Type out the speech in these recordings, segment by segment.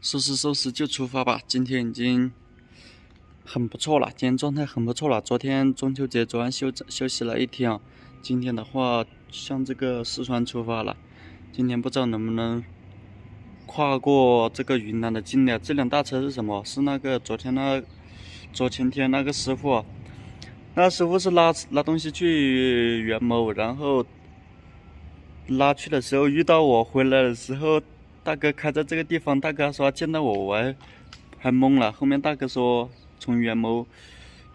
收拾就出发吧。今天已经很不错了，今天状态很不错了。昨天中秋节，昨晚休息了一天啊。今天的话，向这个四川出发了。今天不知道能不能跨过这个云南的境内。这辆大车是什么？是那个昨前天那个师傅啊。那师傅是拉东西去元谋，然后拉去的时候遇到我，回来的时候大哥开在这个地方，大哥说见到我还懵了。后面大哥说从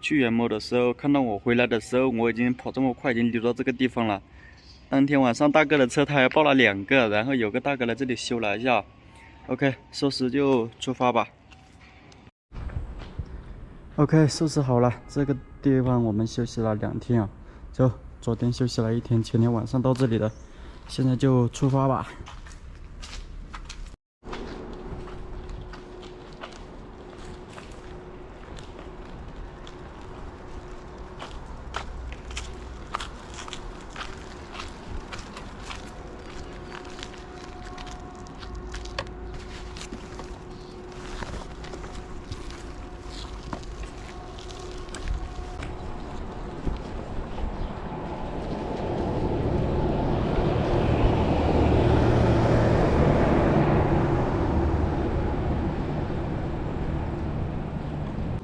去元谋的时候，看到我回来的时候，我已经跑这么快，已经溜到这个地方了。当天晚上大哥的车他还报了2个，然后有个大哥来这里修了一下。OK， 收拾就出发吧。OK， 收拾好了，这个地方我们休息了2天啊。走，昨天休息了1天，前天晚上到这里的，现在就出发吧。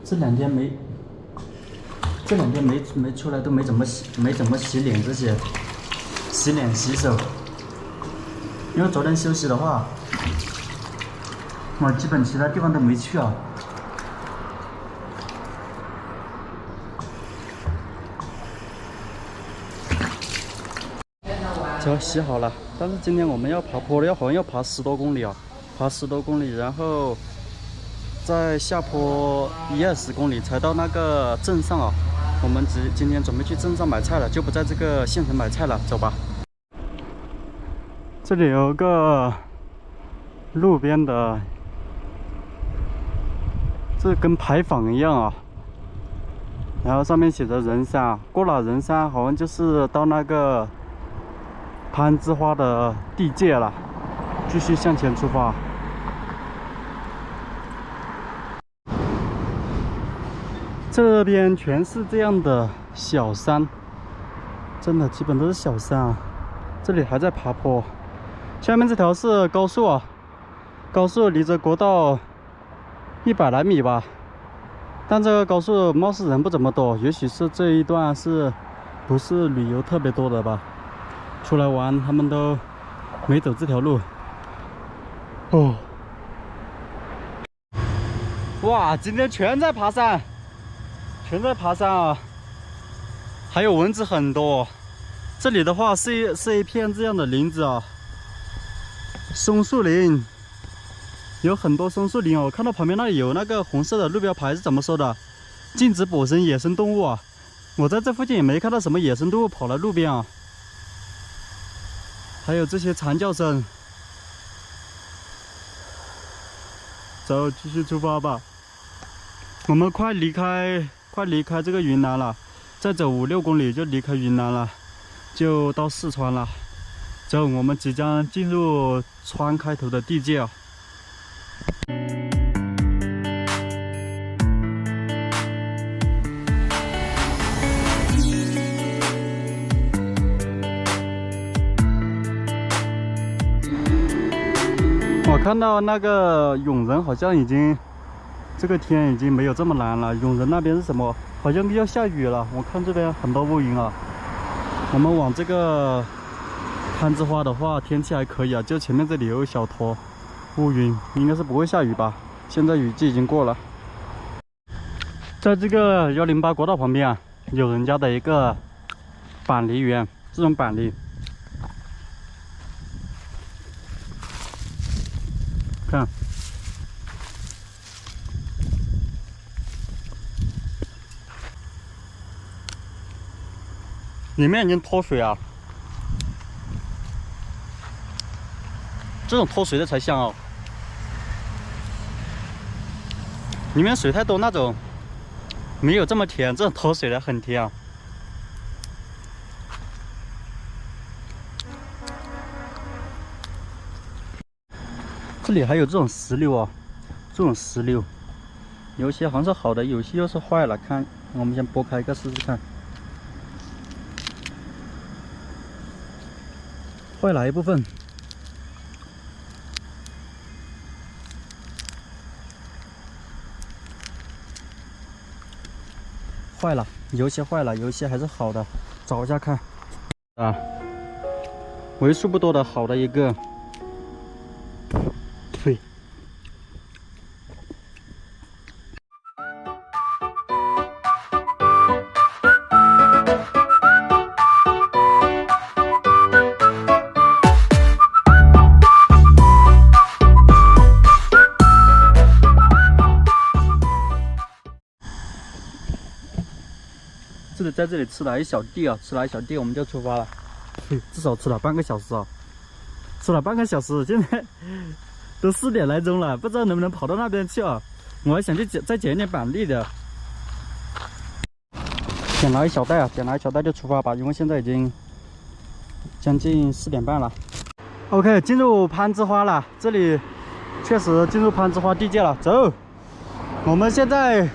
这两天没出来，都没怎么洗脸这些，洗脸洗手。因为昨天休息的话，我基本其他地方都没去啊。车洗好了，但是今天我们要爬坡了，好像要爬10多公里啊，爬10多公里，然后再下坡1-20公里才到那个镇上啊。我们今天准备去镇上买菜了，就不在这个县城买菜了，走吧。这里有个路边的，这跟牌坊一样啊，然后上面写着人山，过了人山好像就是到那个攀枝花的地界了，继续向前出发。这边全是这样的小山，真的基本都是小山啊。这里还在爬坡，下面这条是高速啊，高速离着国道100来米吧。但这个高速貌似人不怎么多，也许是这一段不是旅游特别多的吧？出来玩他们都没走这条路。哦，哇，今天全在爬山。全在爬山啊，还有蚊子很多。这里的话是一片这样的林子啊，松树林，有很多松树林哦。我看到旁边那里有那个红色的路标牌是怎么说的？禁止捕食野生动物啊。我在这附近也没看到什么野生动物跑来路边啊。还有这些蝉叫声。走，继续出发吧。我们快离开这个云南了，再走5-6公里就离开云南了，就到四川了。走，我们即将进入川开头的地界啊。我看到那个永仁好像这个天已经没有这么蓝了。永仁那边是什么？好像要下雨了。我看这边很多乌云啊。我们往这个攀枝花的话，天气还可以啊，就前面这里有一小坨乌云，应该是不会下雨吧。现在雨季已经过了。在这个108国道旁边啊，有人家的一个板梨园，这种板梨，看。里面已经脱水啊，这种脱水的才香哦。里面水太多那种没有这么甜，这种脱水的很甜啊。这里还有这种石榴啊，这种石榴，有些好像是好的，有些又是坏了。看，我们先剥开一个试试看。坏哪一部分？坏了，有些坏了，有些还是好的。找一下看。啊，为数不多的好的一个。对。在这里吃了一小地啊，吃了一小地，我们就出发了。至少吃了半个小时啊，吃了半个小时，现在都4点来钟了，不知道能不能跑到那边去啊。我还想去再捡一点板栗的。捡了一小袋啊，捡了一小袋就出发吧，因为现在已经将近4点半了。OK， 进入攀枝花了，这里确实进入攀枝花地界了。走，我们现在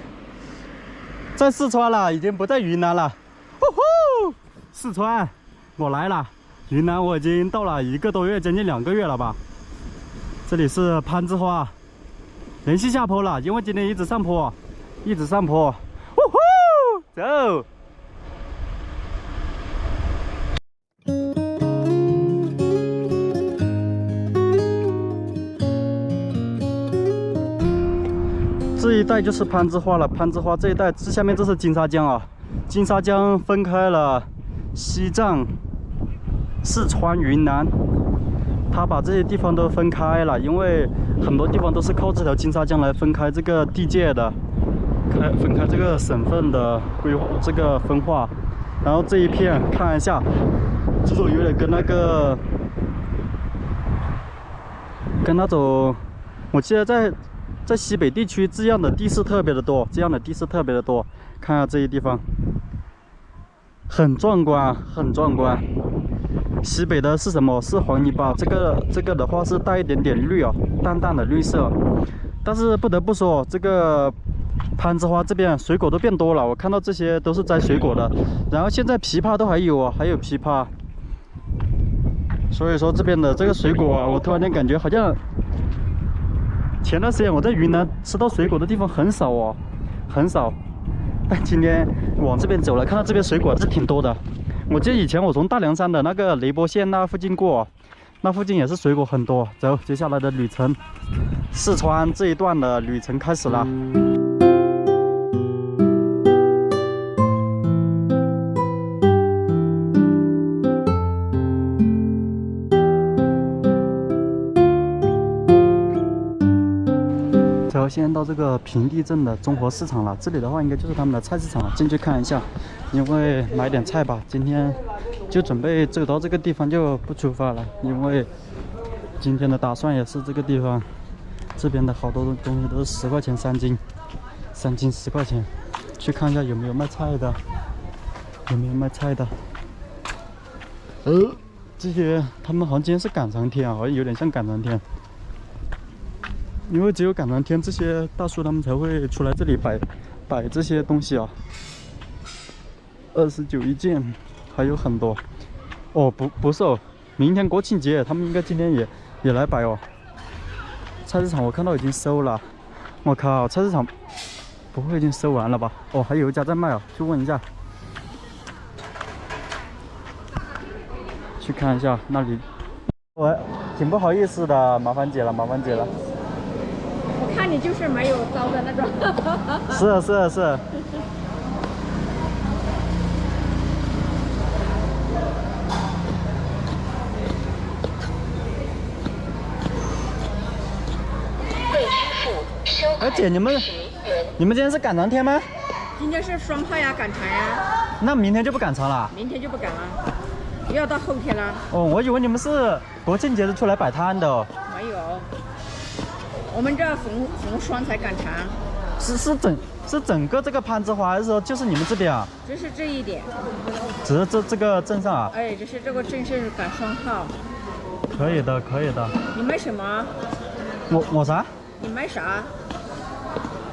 在四川了，已经不在云南了。呼呼，四川，我来了。云南我已经到了1个多月，将近2个月了吧。这里是攀枝花，连续下坡了，因为今天一直上坡，一直上坡。呼呼，走。这一带就是攀枝花了，攀枝花这一带，这下面这是金沙江啊，金沙江分开了西藏、四川、云南，它把这些地方都分开了，因为很多地方都是靠这条金沙江来分开这个地界的，分开这个省份的规划，这个分化。然后这一片看一下，这种有点跟那种，我记得在西北地区这样的地势特别的多，看下这些地方，很壮观，很壮观。西北的是什么？是黄泥巴，这个的话是带一点点绿啊，淡淡的绿色。但是不得不说，这个攀枝花这边水果都变多了，我看到这些都是摘水果的。然后现在枇杷都还有啊，还有枇杷。所以说这边的这个水果啊，我突然间感觉好像。前段时间我在云南吃到水果的地方很少哦，很少。但今天往这边走了，看到这边水果是挺多的。我记得以前我从大凉山的那个雷波县那附近过，那附近也是水果很多。走，接下来的旅程，四川这一段的旅程开始了。现在到这个平地镇的中和市场了，这里的话应该就是他们的菜市场了，进去看一下，因为买点菜吧。今天就准备走到这个地方就不出发了，因为今天的打算也是这个地方，这边的好多东西都是10块钱3斤，3斤10块钱，去看一下有没有卖菜的，这些他们好像今天是赶长天啊，好像有点像赶长天。因为只有赶长天，这些大叔他们才会出来这里摆这些东西啊。29一件，还有很多。哦，不是哦，明天国庆节，他们应该今天也来摆哦。菜市场我看到已经收了，我靠，菜市场不会已经收完了吧？哦，还有一家在卖哦，去问一下，去看一下那里。我挺不好意思的，麻烦姐了。看你就是没有刀的那种。是。哎姐，你们今天是赶长天吗？今天是双号呀，赶长呀。那明天就不赶长了？明天就不赶了，要到后天了。哦，我以为你们是国庆节是出来摆摊的哦。没有。我们这逢双才赶长，是整个这个攀枝花，还是说就是你们这边啊？只是这一点，只是这个镇上啊？哎，只是这个镇是赶双号。可以的。你卖什么？我啥？你买啥？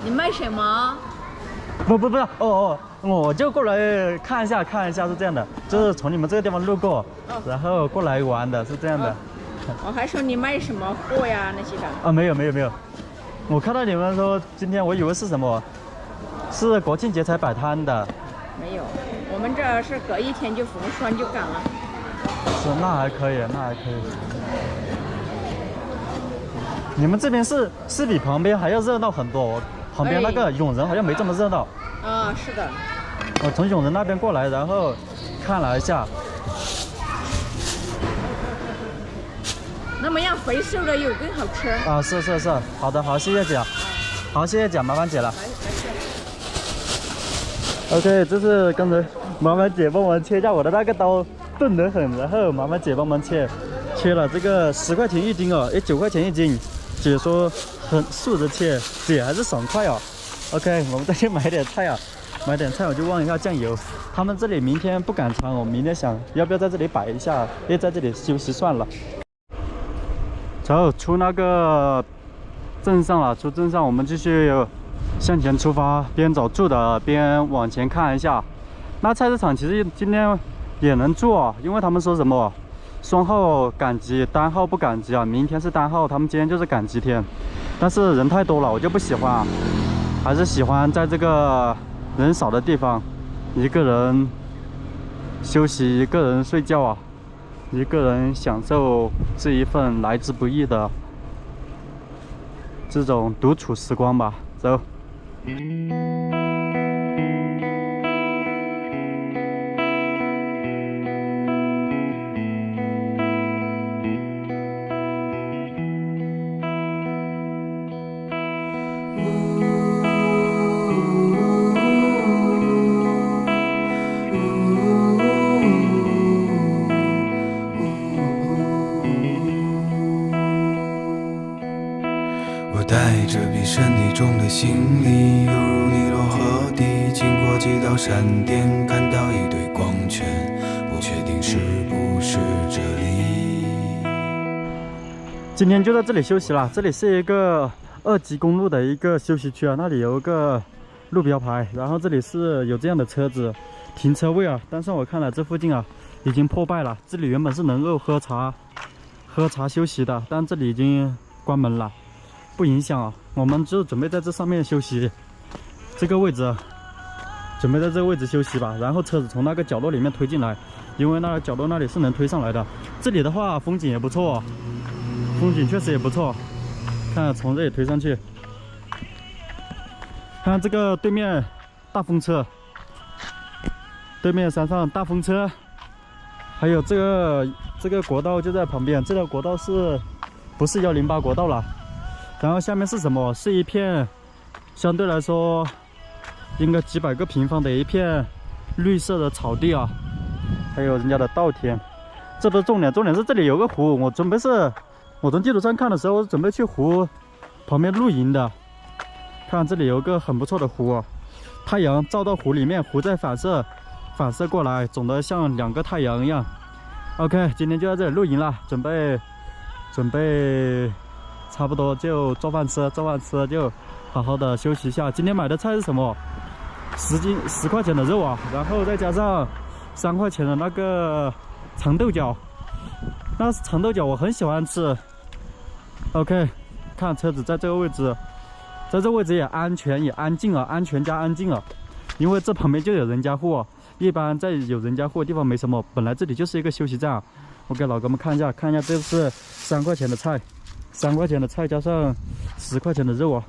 你买什么？不是，我就过来看一下是这样的，就是从你们这个地方路过，然后过来玩的，是这样的。我还说你买什么货呀那些的。啊，没有，我看到你们说今天，我以为是什么，是国庆节才摆摊的。没有，我们这是隔一天就封栓就赶了。是，那还可以。你们这边是比旁边还要热闹很多，旁边那个永仁好像没这么热闹。啊，是的。我从永仁那边过来，然后看了一下。那么样肥瘦的有更好吃。啊，是，好的，好，谢谢姐，好，谢谢姐，麻烦姐了。OK， 这是刚才麻烦姐帮忙切一下，我的那个刀钝得很，然后麻烦姐帮忙切了这个10块钱一斤哦，9块钱一斤。姐说很竖着切，姐还是爽快哦。OK， 我们再去买点菜啊，我就忘一下酱油。他们这里明天不赶场，我明天想要不要在这里摆一下，因为在这里休息算了。走，出那个镇上了，出镇上我们继续向前出发，边走住的边往前看一下。那菜市场其实今天也能做，因为他们说什么双号赶集，单号不赶集啊。明天是单号，他们今天就是赶集天，但是人太多了，我就不喜欢啊，还是喜欢在这个人少的地方，一个人休息，一个人睡觉啊，一个人享受这一份来之不易的这种独处时光吧。走。带着比身体重的行李，犹如尼罗河底，经过几道闪电，看到一堆光圈，不确定是不是这里。今天就在这里休息了，这里是一个2级公路的一个休息区啊，那里有一个路标牌，然后这里是有这样的车子停车位啊，但是我看了这附近啊已经破败了，这里原本是能够喝茶休息的，但这里已经关门了。不影响啊，我们就准备在这上面休息，这个位置，准备在这个位置休息吧。然后车子从那个角落里面推进来，因为那个角落那里是能推上来的。这里的话风景也不错，风景确实也不错。看从这里推上去，看这个对面大风车，对面山上大风车，还有这个国道就在旁边，这条国道不是108国道了？然后下面是什么？是一片相对来说应该几百个平方的一片绿色的草地啊，还有人家的稻田。这不是重点，重点是这里有个湖。我从地图上看的时候，准备去湖旁边露营的。看这里有个很不错的湖啊，太阳照到湖里面，湖在反射过来，总的像2个太阳一样。OK， 今天就在这里露营了，准备差不多就做饭吃就好好的休息一下。今天买的菜是什么？10块钱的肉啊，然后再加上3块钱的那个长豆角。那长豆角我很喜欢吃。OK， 看车子在这个位置，在这个位置也安全也安静啊，安全加安静啊，因为这旁边就有人家户啊。一般在有人家户的地方没什么，本来这里就是一个休息站啊。我给老哥们看一下，这是3块钱的菜。3块钱的菜加上10块钱的肉啊！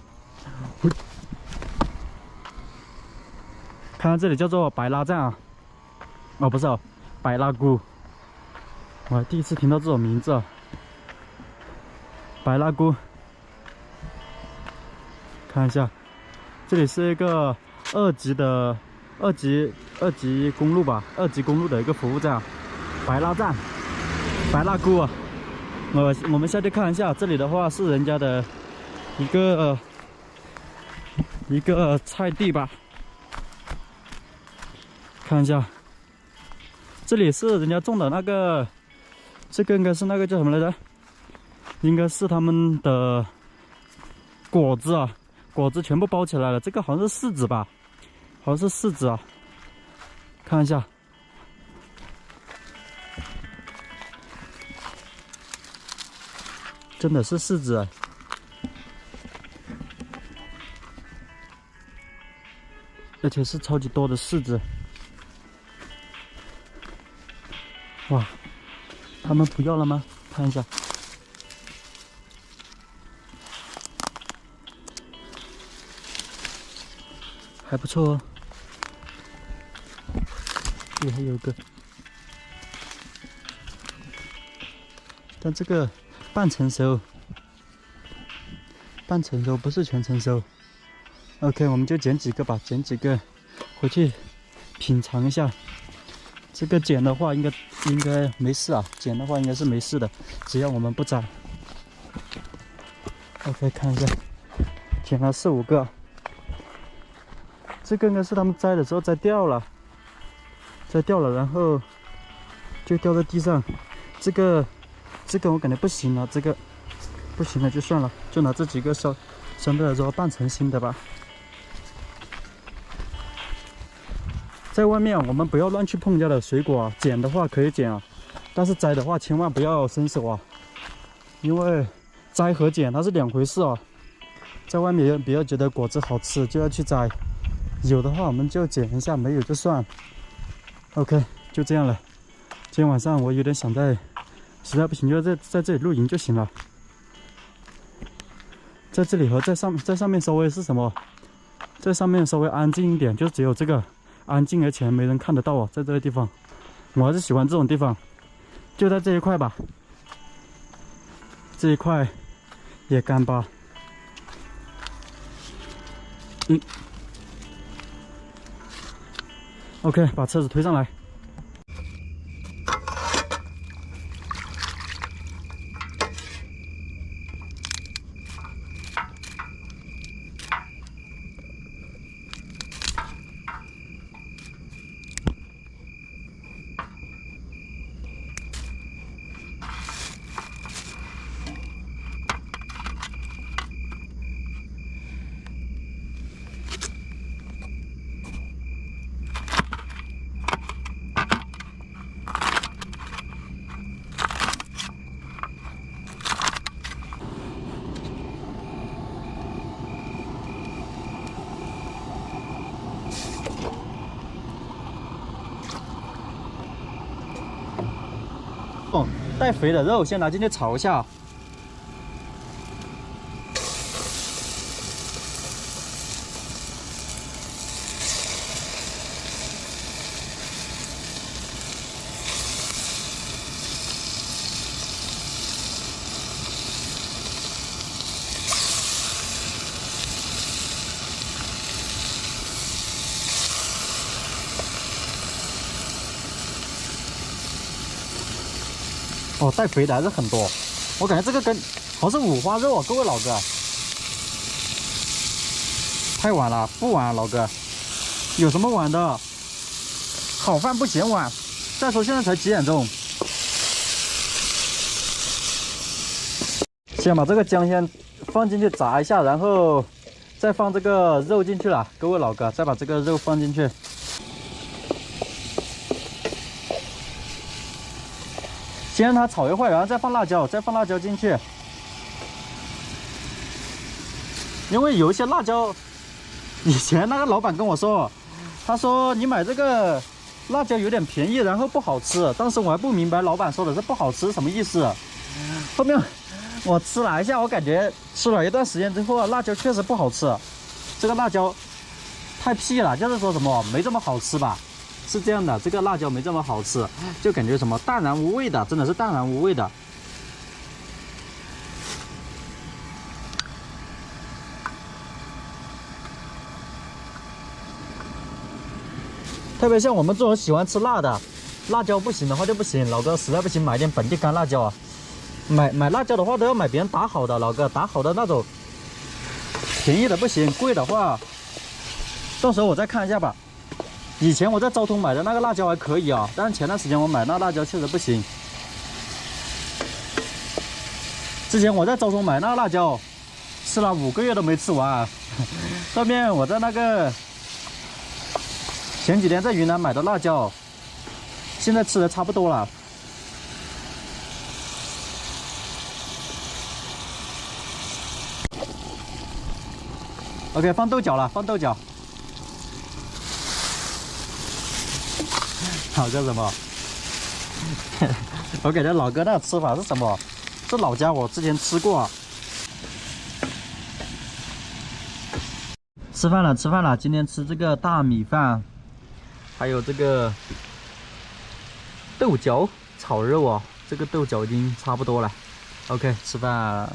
看看这里叫做白拉站啊，哦不是哦，白拉姑，我还第一次听到这种名字啊，白拉姑。看一下，这里是一个2级公路吧，2级公路的一个服务站，白拉站，白拉姑啊。我们下去看一下，这里的话是人家的一个菜地吧，看一下，这里是人家种的那个，这个应该是那个叫什么来着？应该是他们的果子啊，果子全部包起来了。这个好像是柿子吧？好像是柿子啊，看一下。真的是柿子啊！而且是超级多的柿子。哇，他们不要了吗？看一下。还不错哦，这里还有一个，但这个半成熟，半成熟不是全成熟。OK， 我们就捡几个吧，捡几个回去品尝一下。这个捡的话应该没事啊，捡的话应该是没事的，只要我们不摘。OK， 看一下，捡了4、5个。这个应该是他们摘的时候摘掉了，然后就掉在地上。这个我感觉不行了，这个不行了就算了，就拿这几个相对来说半成新的吧。在外面我们不要乱去碰人家的水果啊，捡的话可以捡啊，但是摘的话千万不要伸手啊，因为摘和捡它是2回事啊。在外面也不要觉得果子好吃就要去摘。有的话我们就捡一下，没有就算。OK， 就这样了。今天晚上我有点想实在不行就在这里露营就行了。在这里和在上面稍微是什么？在上面稍微安静一点，就只有这个安静，而且没人看得到哦。在这个地方，我还是喜欢这种地方。就在这一块吧，这一块野干巴。OK， 把车子推上来。带肥的肉先拿进去炒一下。哦，带肥的还是很多，我感觉这个跟好像是五花肉啊，各位老哥，太晚了，不晚啊，老哥，有什么晚的？好饭不嫌晚。再说现在才几点钟？先把这个姜先放进去炸一下，然后再放这个肉进去了，各位老哥，再把这个肉放进去。先让它炒一会儿，然后再放辣椒，进去。因为有一些辣椒，以前那个老板跟我说，他说你买这个辣椒有点便宜，然后不好吃。当时我还不明白老板说的是不好吃什么意思。后面我吃了一下，我感觉吃了一段时间之后啊，辣椒确实不好吃。这个辣椒太屁了，就是说什么没这么好吃吧。是这样的，这个辣椒没这么好吃，就感觉什么淡然无味的，真的是淡然无味的。特别像我们这种喜欢吃辣的，辣椒不行的话就不行。老哥实在不行买点本地干辣椒啊。买辣椒的话都要买别人打好的，老哥打好的那种，便宜的不行，贵的话，到时候我再看一下吧。以前我在昭通买的那个辣椒还可以啊，但是前段时间我买那辣椒确实不行。之前我在昭通买那个辣椒吃了5个月都没吃完。后面我在那个前几天在云南买的辣椒，现在吃的差不多了。OK， 放豆角了，放豆角。好叫什么？我感觉老哥那个吃法是什么？这老家我之前吃过。吃饭了，吃饭了。今天吃这个大米饭，还有这个豆角炒肉哦。这个豆角已经差不多了。OK， 吃饭。